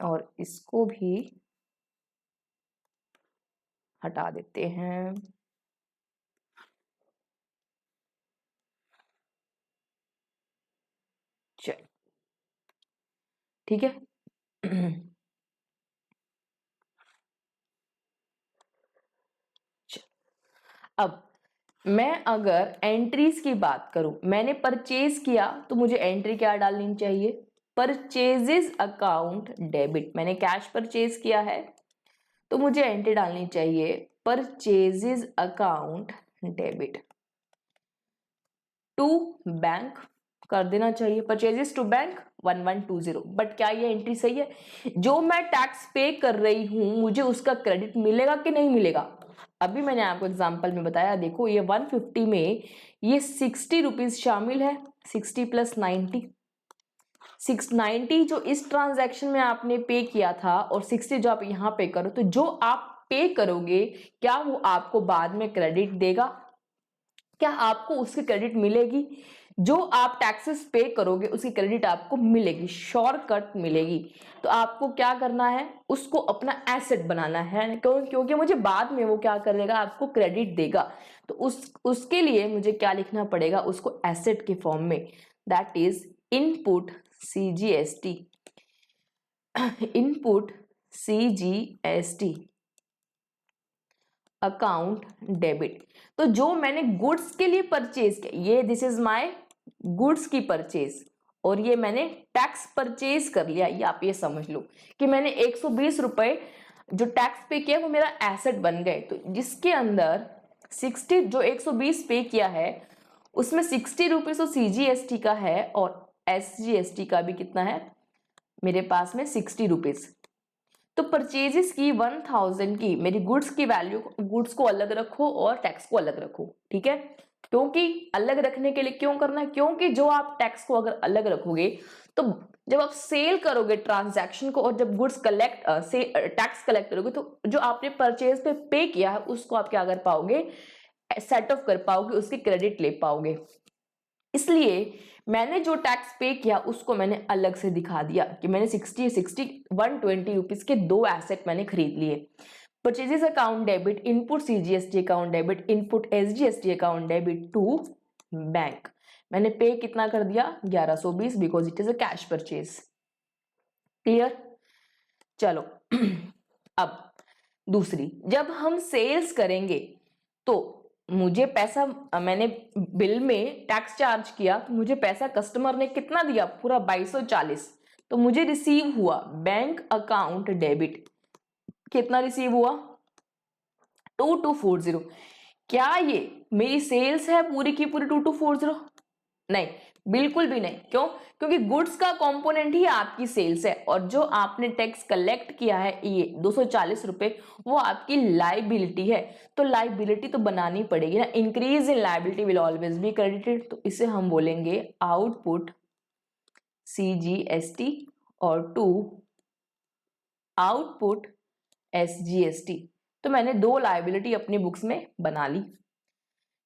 और इसको भी हटा देते हैं। चल, ठीक है। अब मैं अगर एंट्रीज की बात करूं, मैंने परचेज किया तो मुझे एंट्री क्या डालनी चाहिए, परचेजेस अकाउंट डेबिट। मैंने कैश परचेज किया है तो मुझे एंट्री डालनी चाहिए purchases account debit to bank, कर देना चाहिए परचेजेस टू बैंक 1120। बट क्या ये एंट्री सही है? जो मैं टैक्स पे कर रही हूं मुझे उसका क्रेडिट मिलेगा कि नहीं मिलेगा? अभी मैंने आपको एग्जांपल में बताया, देखो ये 150 में ये 60 रुपीज शामिल है, 60 प्लस 90, 690 जो इस ट्रांजैक्शन में आपने पे किया था और 60 जो आप यहाँ पे करो, तो जो आप पे करोगे क्या वो आपको बाद में क्रेडिट देगा? क्या आपको उसकी क्रेडिट मिलेगी? जो आप टैक्सेस पे करोगे उसकी क्रेडिट आपको मिलेगी, शॉर्टकट मिलेगी। तो आपको क्या करना है, उसको अपना एसेट बनाना है, क्योंकि मुझे बाद में वो क्या करेगा, आपको क्रेडिट देगा। तो उसके लिए मुझे क्या लिखना पड़ेगा, उसको एसेट के फॉर्म में, that is input CGST, input CGST account debit. तो जो मैंने गुड्स के लिए परचेज किया, ये दिस इज माय गुड्स की परचेज, और ये मैंने टैक्स परचेज कर लिया, ये आप ये समझ लो कि मैंने 120 रुपए जो टैक्स पे किया वो मेरा एसेट बन गए। तो जिसके अंदर 60, जो 120 पे किया है उसमें 60 रुपीज तो सीजीएसटी का है और एसजीएसटी का भी कितना है मेरे पास में 60 रुपीज। तो परचेजेस की 1000 की मेरी गुड्स की वैल्यू, गुड्स को अलग रखो और टैक्स को अलग रखो। ठीक है, क्योंकि अलग रखने के लिए क्यों करना है, क्योंकि जो आप टैक्स को अगर अलग रखोगे तो जब आप सेल करोगे ट्रांजैक्शन को और जब गुड्स कलेक्ट से टैक्स कलेक्ट करोगे तो जो आपने परचेज पे किया है उसको आप क्या कर पाओगे, सेट ऑफ कर पाओगे, उसकी क्रेडिट ले पाओगे। इसलिए मैंने जो टैक्स पे किया उसको मैंने अलग से दिखा दिया कि मैंने 120 रुपीज के दो एसेट मैंने खरीद लिए। Purchases account debit, input CGST account debit, input SGST account debit to bank. मैंने पे कितना कर दिया, 1120, because it is a cash purchase. Clear? चलो अब दूसरी, जब हम सेल्स करेंगे तो मुझे पैसा, मैंने बिल में टैक्स चार्ज किया तो मुझे पैसा कस्टमर ने कितना दिया, पूरा 2240, तो मुझे रिसीव हुआ बैंक अकाउंट डेबिट, कितना रिसीव हुआ 2240। क्या ये मेरी सेल्स है पूरी की पूरी 2240? नहीं, बिल्कुल भी नहीं। क्यों? क्योंकि गुड्स का कंपोनेंट ही आपकी सेल्स है और जो आपने टैक्स कलेक्ट किया है ये 240 रुपए, वो आपकी लाइबिलिटी है। तो लाइबिलिटी तो बनानी पड़ेगी ना, increase in liability will always be credited. तो इसे हम बोलेंगे आउटपुट सीजीएसटी और टू आउटपुट एसजीएसटी। तो मैंने दो लाइबिलिटी अपनी बुक्स में बना ली।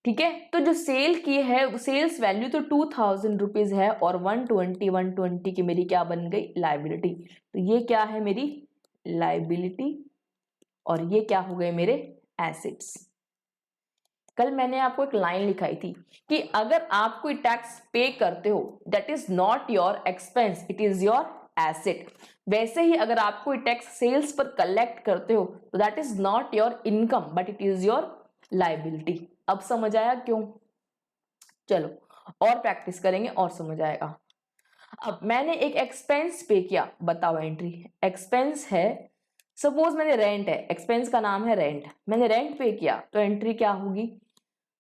ठीक है, तो जो सेल की है, सेल्स वैल्यू तो 2000 रुपीज है और 120 की मेरी क्या बन गई, लाइबिलिटी। तो ये क्या है मेरी लाइबिलिटी और ये क्या हो गए मेरे एसेट्स। कल मैंने आपको एक लाइन लिखाई थी कि अगर आप कोई टैक्स पे करते हो that is not your expense, it is your asset. वैसे ही अगर आप कोई टैक्स सेल्स पर कलेक्ट करते हो तो that is not your income but it is your liability. अब समझ आया क्यों? चलो और प्रैक्टिस करेंगे और समझ आएगा। अब मैंने एक एक्सपेंस पे किया, बताओ एंट्री एक्सपेंस है, सपोज मैंने रेंट है, एक्सपेंस का नाम है रेंट, मैंने रेंट पे किया तो एंट्री क्या होगी?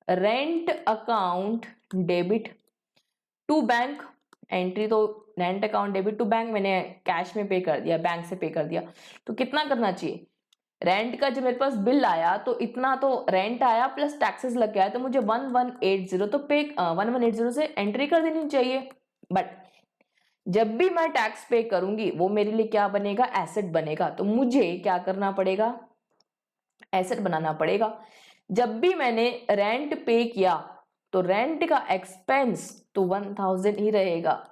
Rent account debit to bank. Entry तो rent account debit to bank, मैंने कैश में पे कर दिया, बैंक से पे कर दिया, तो कितना करना चाहिए? रेंट का जब मेरे पास बिल आया तो इतना तो रेंट आया प्लस टैक्सेस लग गया, तो मुझे 1180 तो पे 1180 से एंट्री कर देनी चाहिए। बट जब भी मैं टैक्स पे करूंगी वो मेरे लिए क्या बनेगा? एसेट बनेगा। तो मुझे क्या करना पड़ेगा? एसेट बनाना पड़ेगा। जब भी मैंने रेंट पे किया तो रेंट का एक्सपेंस तो 1000 ही रहेगा।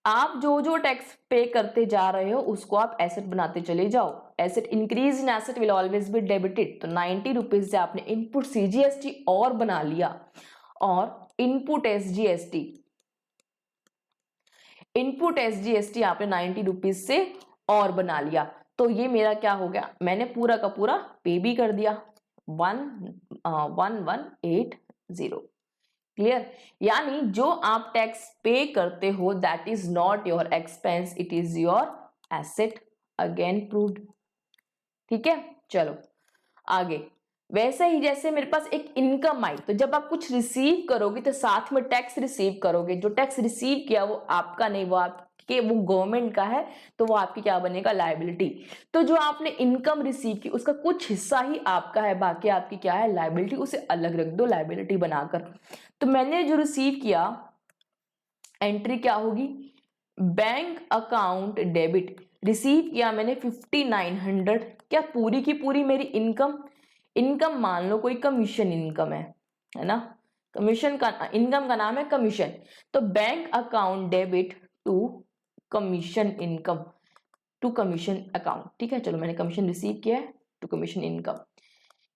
आप जो जो टैक्स पे करते जा रहे हो उसको आप एसेट बनाते चले जाओ। Asset increase in asset will always be debited. तो 90 रुपीज से आपने इनपुट सीजीएसटी और बना लिया और इनपुट एसजीएसटी, इनपुट एसजीएसटी आपने 90 रुपीज से और बना लिया। तो ये मेरा क्या हो गया? मैंने पूरा का पूरा पे भी कर दिया 1180। क्लियर? यानी जो आप टैक्स पे करते हो that is not your expense, it is your asset. Again proved. ठीक है, चलो आगे। वैसे ही जैसे मेरे पास एक इनकम आई, तो जब आप कुछ रिसीव करोगे तो साथ में टैक्स रिसीव करोगे। जो टैक्स रिसीव किया वो आपका नहीं, वो आपके, वो गवर्नमेंट का है, तो वो आपकी क्या बनेगा? लायबिलिटी। तो जो आपने इनकम रिसीव की उसका कुछ हिस्सा ही आपका है, बाकी आपकी क्या है? लायबिलिटी। उसे अलग रख दो लायबिलिटी बनाकर। तो मैंने जो रिसीव किया, एंट्री क्या होगी? Bank account debit. रिसीव किया मैंने 5900। क्या पूरी की पूरी मेरी इनकम? इनकम मान लो कोई कमीशन इनकम है ना? कमीशन का इनकम का नाम है कमीशन। तो bank account debit to commission income, to commission account. ठीक है, चलो मैंने कमीशन रिसीव किया है टू कमीशन इनकम।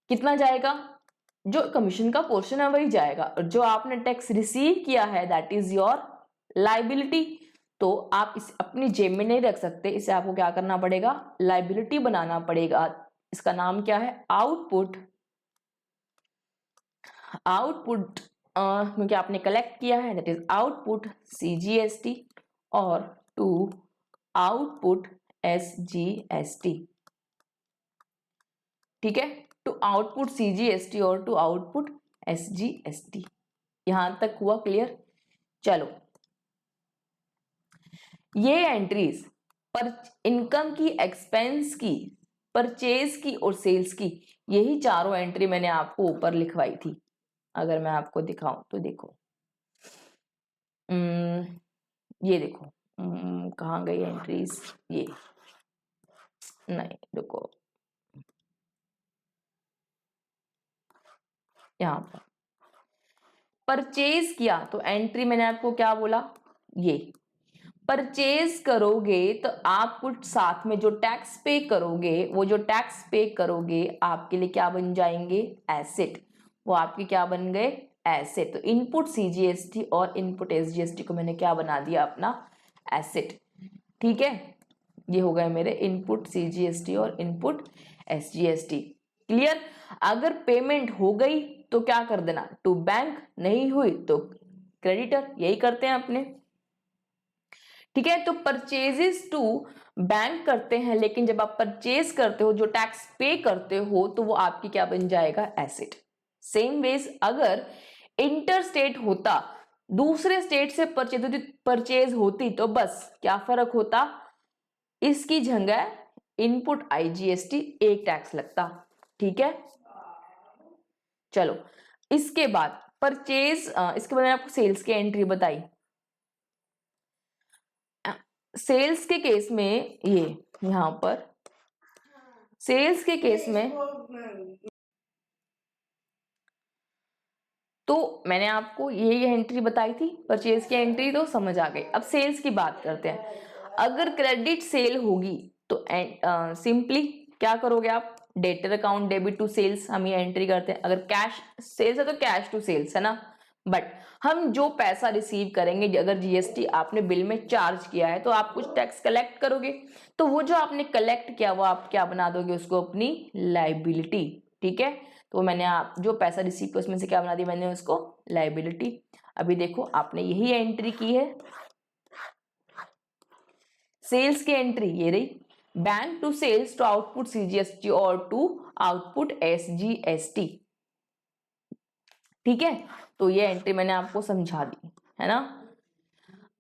कितना जाएगा? जो कमीशन का पोर्शन है वही जाएगा, और जो आपने टैक्स रिसीव किया है दैट इज योर लाइबिलिटी। तो आप इसे अपनी जेब में नहीं रख सकते, इसे आपको क्या करना पड़ेगा? लाइबिलिटी बनाना पड़ेगा। इसका नाम क्या है? आउटपुट। आउटपुट क्योंकि आपने कलेक्ट किया है दैट इज आउटपुट सीजीएसटी और टू आउटपुट एसजीएसटी। ठीक है, टू आउटपुट सीजीएसटी और टू आउटपुट एसजीएसटी। यहां तक हुआ क्लियर? चलो ये एंट्रीज पर इनकम की, एक्सपेंस की, परचेज की और सेल्स की, यही चारों एंट्री मैंने आपको ऊपर लिखवाई थी। अगर मैं आपको दिखाऊं तो देखो, ये देखो, कहाँ गई एंट्रीज? ये नहीं, रुको, यहाँ पर परचेज किया तो एंट्री मैंने आपको क्या बोला? ये परचेज करोगे तो आप कुछ साथ में जो टैक्स पे करोगे, वो जो टैक्स पे करोगे आपके लिए क्या बन जाएंगे? एसेट। वो आपके क्या बन गए? एसेट। तो इनपुट सीजीएसटी और इनपुट एसजीएसटी को मैंने क्या बना दिया? अपना एसेट। ठीक है, ये हो गए मेरे इनपुट सीजीएसटी और इनपुट एसजीएसटी। क्लियर? अगर पेमेंट हो गई तो क्या कर देना? टू बैंक, नहीं हुई तो क्रेडिटर। यही करते हैं अपने। ठीक है, तो परचेजेस टू बैंक करते हैं, लेकिन जब आप परचेज करते हो, जो टैक्स पे करते हो, तो वो आपकी क्या बन जाएगा? एसेट। सेम वेज अगर इंटर स्टेट होता, दूसरे स्टेट से परचेज होती तो बस क्या फर्क होता? इसकी जगह इनपुट आईजीएसटी एक टैक्स लगता। ठीक है, चलो इसके बाद परचेज, इसके बाद मैंने आपको सेल्स की एंट्री बताई। सेल्स के केस में ये यहां पर सेल्स के केस में तो मैंने आपको ये एंट्री बताई थी, परचेज की एंट्री तो समझ आ गई। अब सेल्स की बात करते हैं। अगर क्रेडिट सेल होगी तो सिंपली क्या करोगे आप? Debtor account debit to sales हम ये एंट्री करते हैं। अगर कैश सेल्स है तो कैश टू सेल्स है ना, बट हम जो पैसा रिसीव करेंगे, अगर जीएसटी आपने बिल में चार्ज किया है तो आप कुछ टैक्स कलेक्ट करोगे, तो वो जो आपने कलेक्ट किया वो आप क्या बना दोगे, उसको अपनी लाइबिलिटी। ठीक है, तो मैंने आप जो पैसा रिसीव किया उसमें से क्या बना दिया मैंने, उसको लाइबिलिटी। अभी देखो आपने यही एंट्री की है, सेल्स की एंट्री ये रही, bank to sales to output CGST और टू आउटपुट एसजीएसटी। ठीक है, तो ये एंट्री मैंने आपको समझा दी है ना।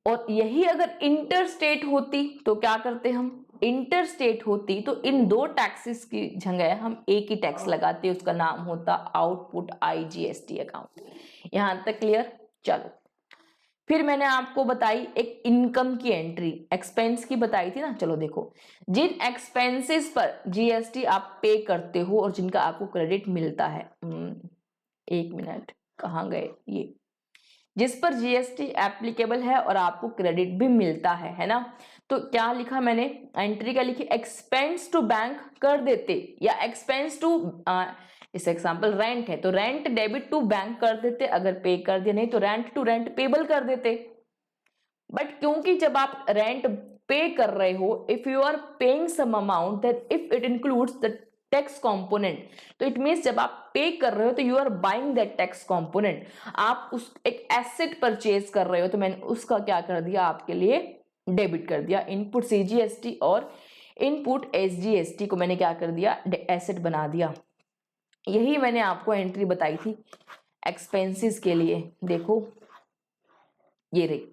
और यही अगर इंटर स्टेट होती तो क्या करते हम, इंटर स्टेट होती तो इन दो टैक्सेस की जगह हम एक ही टैक्स लगाते, उसका नाम होता आउटपुट आईजीएसटी अकाउंट। यहां तक क्लियर। चलो फिर मैंने आपको बताई एक इनकम की एंट्री, एक्सपेंस की बताई थी ना। चलो देखो, जिन एक्सपेंसेस पर जीएसटी आप पे करते हो और जिनका आपको क्रेडिट मिलता है, एक मिनट कहाँ गए ये, जिस पर जीएसटी एप्लीकेबल है और आपको क्रेडिट भी मिलता है ना। तो क्या लिखा मैंने, एंट्री क्या लिखी, एक्सपेंस टू बैंक कर देते, या एक्सपेंस टू, इस एग्जांपल रेंट है तो रेंट डेबिट टू बैंक कर देते अगर पे कर दिया, नहीं तो रेंट टू रेंट पेबल कर देते। बट क्योंकि जब आप रेंट पे कर रहे हो, if you are paying some amount that if it includes the tax component, तो इट मींस जब आप पे कर रहे हो तो you are buying that tax component, आप उस एक एसेट परचेज कर रहे हो, तो मैंने उसका क्या कर दिया आपके लिए डेबिट कर दिया। इनपुट सीजीएसटी और इनपुट एसजीएसटी को मैंने क्या कर दिया, एसेट बना दिया। यही मैंने आपको एंट्री बताई थी एक्सपेंसेस के लिए। देखो ये रही,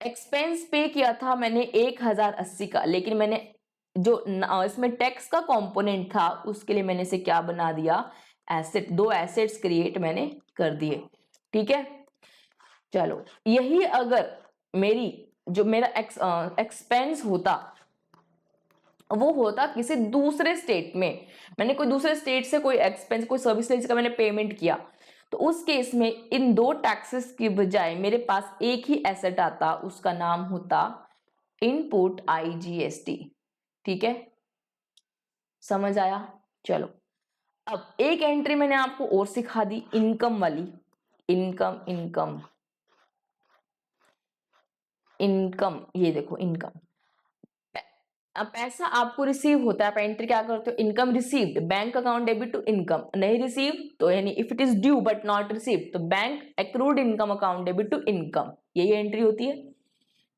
एक्सपेंस पे किया था मैंने 1080 का, लेकिन मैंने जो इसमें टैक्स का कंपोनेंट था उसके लिए मैंने इसे क्या बना दिया, एसेट। दो एसेट्स क्रिएट मैंने कर दिए। ठीक है, चलो यही अगर मेरी जो मेरा एक्सपेंस होता वो होता किसी दूसरे स्टेट में, मैंने कोई दूसरे स्टेट से कोई एक्सपेंस कोई सर्विस लेने का मैंने पेमेंट किया, तो उस केस में इन दो टैक्सेस की बजाय मेरे पास एक ही एसेट आता, उसका नाम होता इनपुट आईजीएसटी। ठीक है, समझ आया। चलो अब एक एंट्री मैंने आपको और सिखा दी, इनकम वाली। इनकम इनकम इनकम, ये देखो इनकम, अब पैसा आपको रिसीव होता है, आप एंट्री क्या करते हो, income received, bank account debit to income, नहीं रिसीव तो यानी if it is due but not received तो bank accrued income account debit to income, यही एंट्री होती है।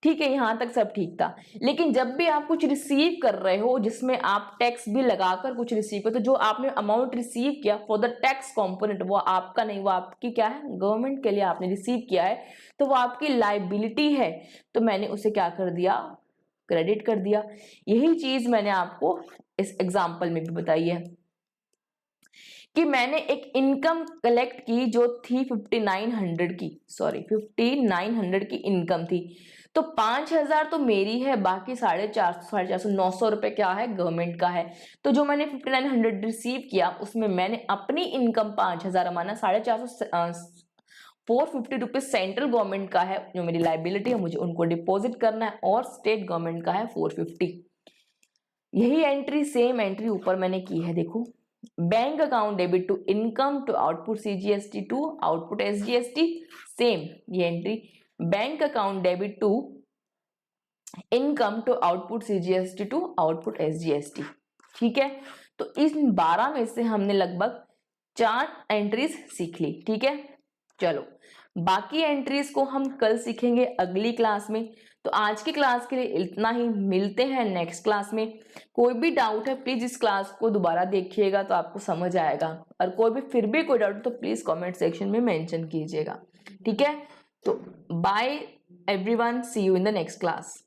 ठीक है, यहां तक सब ठीक था। लेकिन जब भी आप कुछ रिसीव कर रहे हो जिसमें आप टैक्स भी लगाकर कुछ रिसीव कर, तो जो आपने अमाउंट रिसीव किया फॉर द टैक्स कंपोनेंट वो आपका नहीं, वो आपकी क्या है, गवर्नमेंट के लिए आपने रिसीव किया है, तो वो आपकी लाइबिलिटी है, तो मैंने उसे क्या कर दिया, क्रेडिट कर दिया। यही चीज मैंने आपको इस एग्जाम्पल में भी बताई है कि मैंने एक इनकम कलेक्ट की जो थी 5900 की, सॉरी 5900 की इनकम थी, तो 5000 तो मेरी है, बाकी 450 900 रुपए क्या है, गवर्नमेंट का है। तो जो मैंने 5900 रिसीव किया उसमें मैंने अपनी इनकम 5000 माना, 450 450 रुपीज सेंट्रल गवर्नमेंट का है जो मेरी लाइबिलिटी है, मुझे उनको डिपॉजिट करना है, और स्टेट गवर्नमेंट का है 450। यही एंट्री सेम एंट्री ऊपर मैंने की है, देखो, bank account debit to income to output CGST to output SGST, same ये entry, bank account debit to income to output CGST to output SGST. ठीक है, तो इन 12 में से हमने लगभग 4 एंट्रीज सीख ली। ठीक है, चलो बाकी एंट्रीज को हम कल सीखेंगे अगली क्लास में। तो आज की क्लास के लिए इतना ही, मिलते हैं नेक्स्ट क्लास में। कोई भी डाउट है प्लीज इस क्लास को दोबारा देखिएगा तो आपको समझ आएगा, और कोई भी फिर भी कोई डाउट तो प्लीज कमेंट सेक्शन में मेंशन कीजिएगा। ठीक है, तो bye everyone, see you in the next class.